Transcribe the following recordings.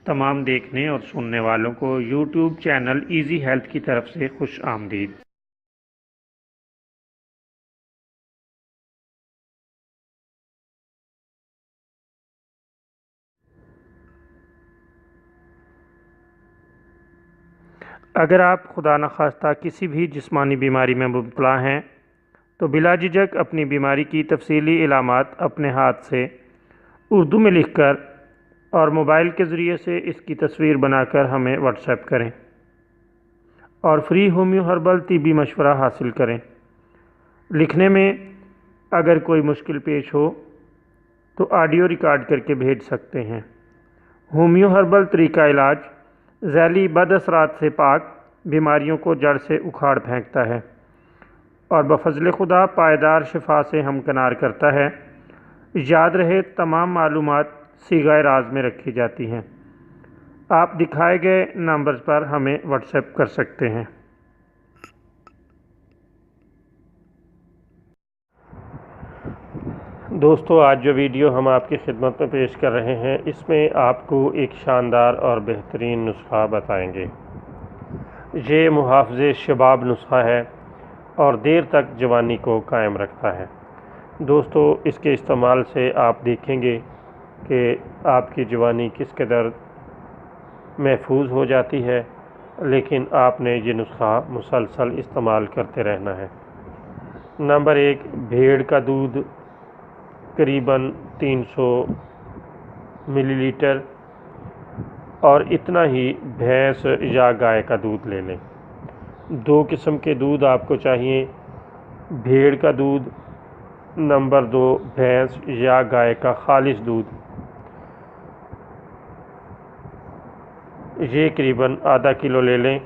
तमाम देखने और सुनने वालों को यूट्यूब चैनल इजी हेल्थ की तरफ से खुश आमदीद। अगर आप खुदा न खास्ता किसी भी जिस्मानी बीमारी में मुब्तला हैं तो बिला झिझक अपनी बीमारी की तफसीली इलामात अपने हाथ से उर्दू में लिखकर और मोबाइल के ज़रिए से इसकी तस्वीर बनाकर हमें व्हाट्सएप करें और फ्री होम्यो हर्बल तिब्बी मशवरा हासिल करें। लिखने में अगर कोई मुश्किल पेश हो तो ऑडियो रिकॉर्ड करके भेज सकते हैं। होम्यो हर्बल तरीका इलाज ज़ैली बदअसरात से पाक बीमारियों को जड़ से उखाड़ फेंकता है और बफज़ल खुदा पायदार शिफा से हमकनार करता है। याद रहे तमाम मालूमात सीगाए राज में रखी जाती हैं। आप दिखाए गए नंबर्स पर हमें व्हाट्सएप कर सकते हैं। दोस्तों, आज जो वीडियो हम आपकी खिदमत में पेश कर रहे हैं इसमें आपको एक शानदार और बेहतरीन नुस्खा बताएंगे। ये मुहाफ़िज़े शबाब नुस्खा है और देर तक जवानी को कायम रखता है। दोस्तों, इसके इस्तेमाल से आप देखेंगे कि आपकी जवानी किस कदर महफूज हो जाती है, लेकिन आपने ये नुस्खा मुसलसल इस्तेमाल करते रहना है। नंबर 1, भेड़ का दूध करीबन 300 मिलीलीटर और इतना ही भैंस या गाय का दूध ले लें। 2 किस्म के दूध आपको चाहिए, भेड़ का दूध। नंबर 2, भैंस या गाय का खालिश दूध। ये करीबन आधा किलो ले लें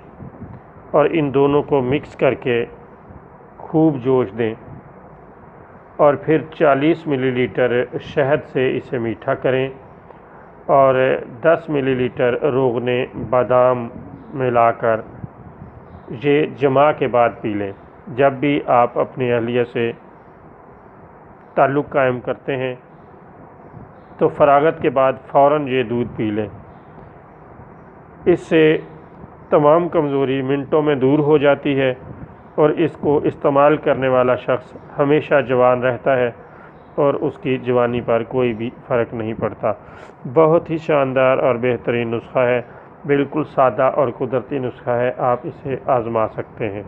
और इन दोनों को मिक्स करके खूब जोश दें और फिर 40 मिलीलीटर शहद से इसे मीठा करें और 10 मिलीलीटर रोगने बादाम मिलाकर ये जमा के बाद पी लें। जब भी आप अपनी अहलिया से ताल्लुक़ कायम करते हैं तो फरागत के बाद फ़ौरन ये दूध पी लें। इससे तमाम कमज़ोरी मिनटों में दूर हो जाती है और इसको इस्तेमाल करने वाला शख्स हमेशा जवान रहता है और उसकी जवानी पर कोई भी फ़र्क नहीं पड़ता। बहुत ही शानदार और बेहतरीन नुस्खा है, बिल्कुल सादा और कुदरती नुस्खा है। आप इसे आज़मा सकते हैं।